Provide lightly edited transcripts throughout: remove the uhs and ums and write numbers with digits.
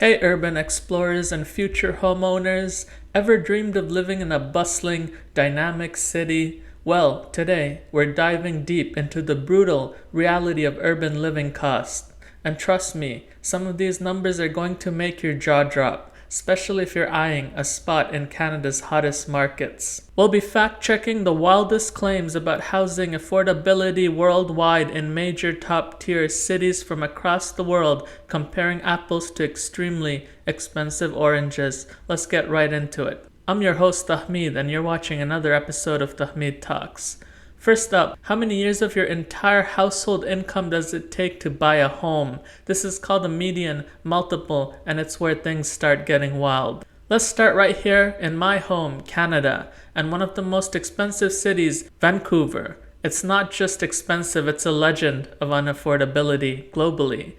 Hey urban explorers and future homeowners, ever dreamed of living in a bustling, dynamic city? Well, today we're diving deep into the brutal reality of urban living costs. And trust me, some of these numbers are going to make your jaw drop, especially if you're eyeing a spot in Canada's hottest markets. We'll be fact-checking the wildest claims about housing affordability worldwide in major top-tier cities from across the world, comparing apples to extremely expensive oranges. Let's get right into it. I'm your host Tahmid, and you're watching another episode of Tahmid Talks. First up, how many years of your entire household income does it take to buy a home? This is called the median multiple, and it's where things start getting wild. Let's start right here in my home, Canada, and one of the most expensive cities, Vancouver. It's not just expensive, it's a legend of unaffordability globally.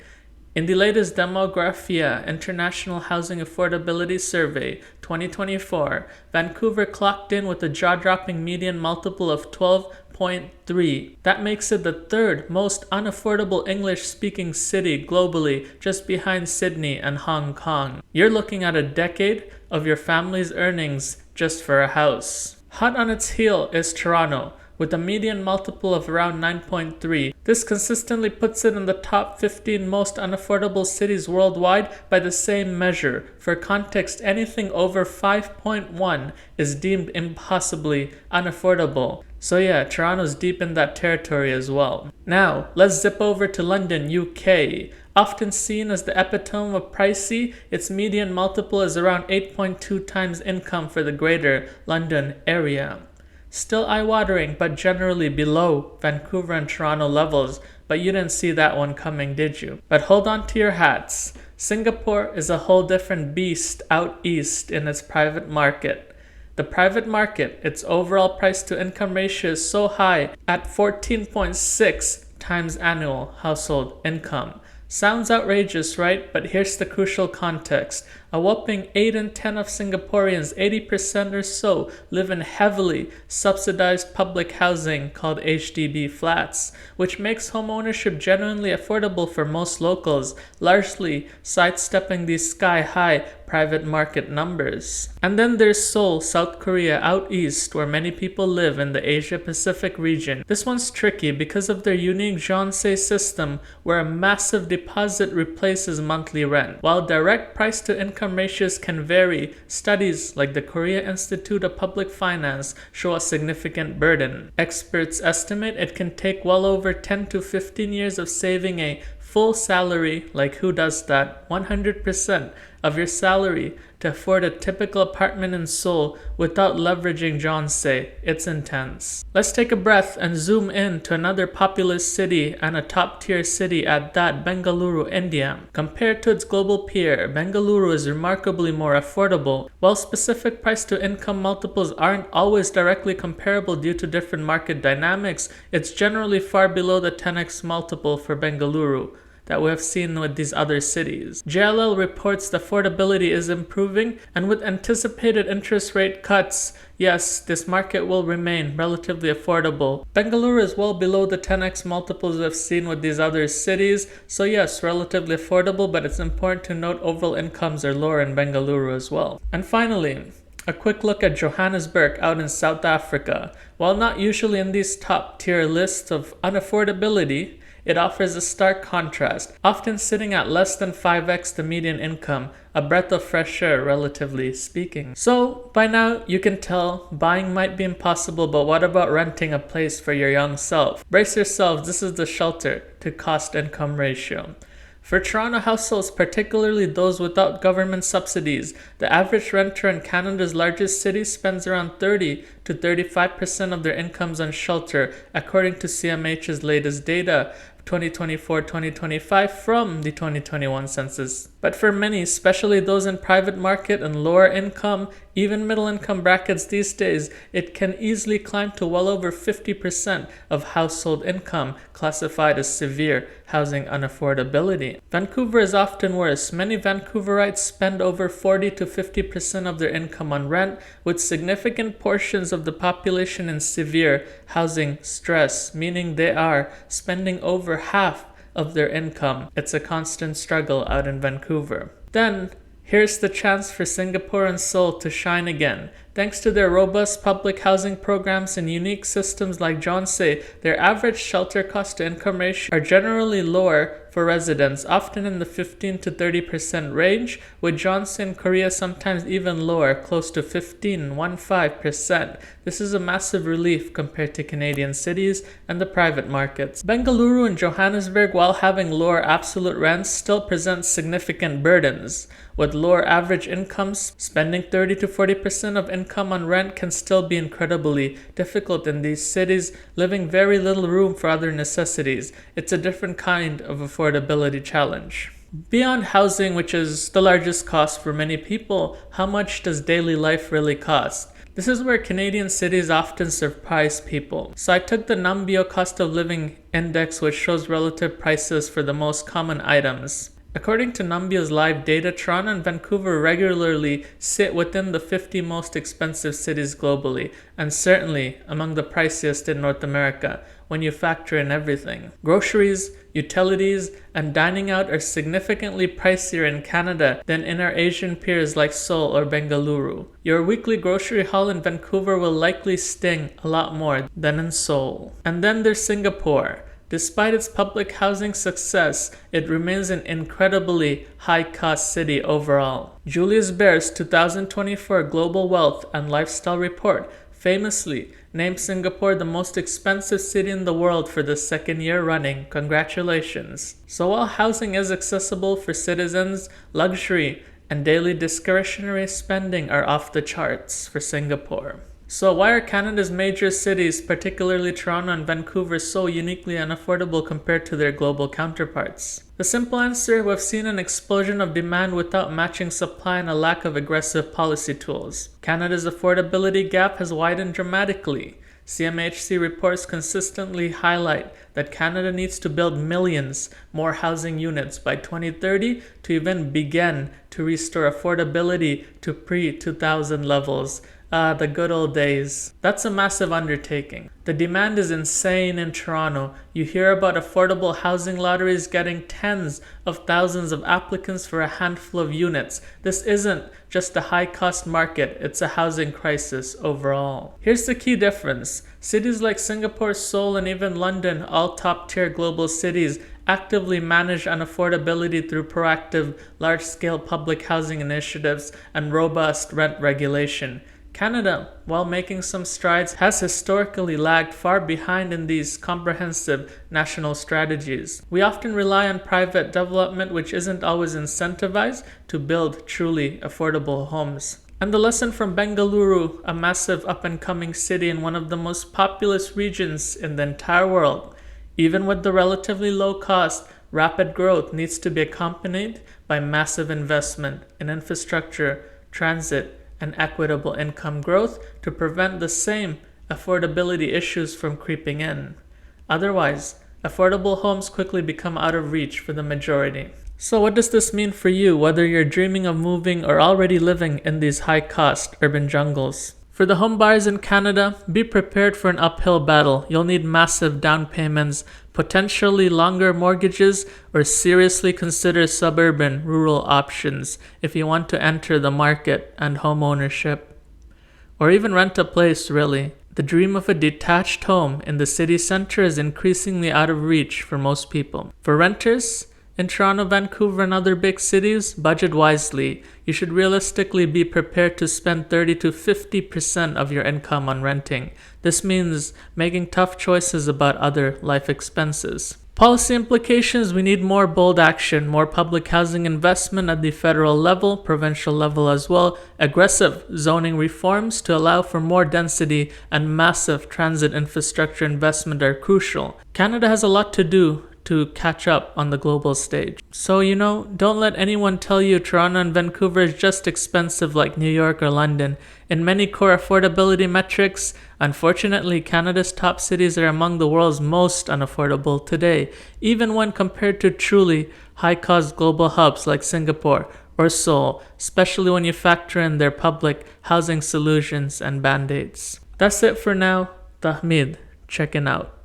In the latest Demographia International Housing Affordability Survey 2024, Vancouver clocked in with a jaw-dropping median multiple of 12.3. That makes it the third most unaffordable English-speaking city globally, just behind Sydney and Hong Kong. You're looking at a decade of your family's earnings just for a house. Hot on its heel is Toronto, with a median multiple of around 9.3. This consistently puts it in the top 15 most unaffordable cities worldwide by the same measure. For context, anything over 5.1 is deemed impossibly unaffordable. So yeah, Toronto's deep in that territory as well. Now, let's zip over to London, UK. Often seen as the epitome of pricey, its median multiple is around 8.2 times income for the greater London area. Still eye-watering, but generally below Vancouver and Toronto levels, but you didn't see that one coming, did you? But hold on to your hats. Singapore is a whole different beast out east in its private market. The private market, its overall price-to-income ratio is so high at 14.6 times annual household income. Sounds outrageous, right? But here's the crucial context. A whopping 8 in 10 of Singaporeans, 80% or so, live in heavily subsidized public housing called HDB flats, which makes homeownership genuinely affordable for most locals, largely sidestepping these sky-high private market numbers. And then there's Seoul, South Korea, out east, where many people live in the Asia-Pacific region. This one's tricky because of their unique Jeonse system, where a massive deposit replaces monthly rent. While direct price-to-income ratios can vary, studies like the Korea Institute of Public Finance show a significant burden. Experts estimate it can take well over 10 to 15 years of saving a full salary, like who does that, 100% of your salary to afford a typical apartment in Seoul without leveraging Jeonse. It's intense. Let's take a breath and zoom in to another populous city and a top-tier city at that, Bengaluru, India. Compared to its global peer, Bengaluru is remarkably more affordable. While specific price-to-income multiples aren't always directly comparable due to different market dynamics, it's generally far below the 10x multiple for Bengaluru that we have seen with these other cities. JLL reports the affordability is improving, and with anticipated interest rate cuts, yes, this market will remain relatively affordable. Bengaluru is well below the 10x multiples we've seen with these other cities, so yes, relatively affordable, but it's important to note overall incomes are lower in Bengaluru as well. And finally, a quick look at Johannesburg out in South Africa. While not usually in these top tier lists of unaffordability, it offers a stark contrast, often sitting at less than 5x the median income, a breath of fresh air relatively speaking. So, by now you can tell buying might be impossible, but what about renting a place for your young self? Brace yourselves, this is the shelter to cost-income ratio. For Toronto households, particularly those without government subsidies, the average renter in Canada's largest city spends around 30 to 35% of their incomes on shelter, according to CMH's latest data, 2024-2025 from the 2021 census. But for many, especially those in private market and lower income, even middle income brackets these days, it can easily climb to well over 50% of household income, classified as severe housing unaffordability. Vancouver is often worse. Many Vancouverites spend over 40 to 50% of their income on rent, with significant portions of the population in severe housing stress, meaning they are spending over half of their income. It's a constant struggle out in Vancouver. Then, here's the chance for Singapore and Seoul to shine again. Thanks to their robust public housing programs and unique systems like Jeonse, their average shelter cost to income ratio are generally lower for residents, often in the 15 to 30% range, with Jeonse in Korea sometimes even lower, close to 15%. This is a massive relief compared to Canadian cities and the private markets. Bengaluru and Johannesburg, while having lower absolute rents, still present significant burdens. With lower average incomes, spending 30 to 40% of income on rent can still be incredibly difficult in these cities, leaving very little room for other necessities. It's a different kind of affordability challenge. Beyond housing, which is the largest cost for many people, how much does daily life really cost? This is where Canadian cities often surprise people. So I took the Numbeo cost of living index, which shows relative prices for the most common items. According to Numbeo's live data, Toronto and Vancouver regularly sit within the 50 most expensive cities globally, and certainly among the priciest in North America when you factor in everything. Groceries, utilities, and dining out are significantly pricier in Canada than in our Asian peers like Seoul or Bengaluru. Your weekly grocery haul in Vancouver will likely sting a lot more than in Seoul. And then there's Singapore. Despite its public housing success, it remains an incredibly high-cost city overall. Julius Baer's 2024 Global Wealth and Lifestyle Report famously named Singapore the most expensive city in the world for the second year running. Congratulations. So while housing is accessible for citizens, luxury and daily discretionary spending are off the charts for Singapore. So why are Canada's major cities, particularly Toronto and Vancouver, so uniquely unaffordable compared to their global counterparts? The simple answer: we've seen an explosion of demand without matching supply and a lack of aggressive policy tools. Canada's affordability gap has widened dramatically. CMHC reports consistently highlight that Canada needs to build millions more housing units by 2030 to even begin to restore affordability to pre-2000 levels. The good old days. That's a massive undertaking. The demand is insane in Toronto. You hear about affordable housing lotteries getting tens of thousands of applicants for a handful of units. This isn't just a high-cost market, it's a housing crisis overall. Here's the key difference. Cities like Singapore, Seoul, and even London, all top-tier global cities, actively manage unaffordability through proactive, large-scale public housing initiatives and robust rent regulation. Canada, while making some strides, has historically lagged far behind in these comprehensive national strategies. We often rely on private development, which isn't always incentivized to build truly affordable homes. And the lesson from Bengaluru, a massive up-and-coming city in one of the most populous regions in the entire world, even with the relatively low cost, rapid growth needs to be accompanied by massive investment in infrastructure, transit, and equitable income growth to prevent the same affordability issues from creeping in. Otherwise, affordable homes quickly become out of reach for the majority. So what does this mean for you, whether you're dreaming of moving or already living in these high-cost urban jungles? For the home buyers in Canada, be prepared for an uphill battle. You'll need massive down payments, potentially longer mortgages, or seriously consider suburban rural options if you want to enter the market and home ownership. Or even rent a place, really. The dream of a detached home in the city center is increasingly out of reach for most people. For renters, in Toronto, Vancouver, and other big cities, budget wisely. You should realistically be prepared to spend 30 to 50% of your income on renting. This means making tough choices about other life expenses. Policy implications: we need more bold action, more public housing investment at the federal level, provincial level as well, aggressive zoning reforms to allow for more density, and massive transit infrastructure investment are crucial. Canada has a lot to do to catch up on the global stage. So, don't let anyone tell you Toronto and Vancouver is just expensive like New York or London. In many core affordability metrics, unfortunately, Canada's top cities are among the world's most unaffordable today, even when compared to truly high-cost global hubs like Singapore or Seoul, especially when you factor in their public housing solutions and band-aids. That's it for now. Tahmid, checking out.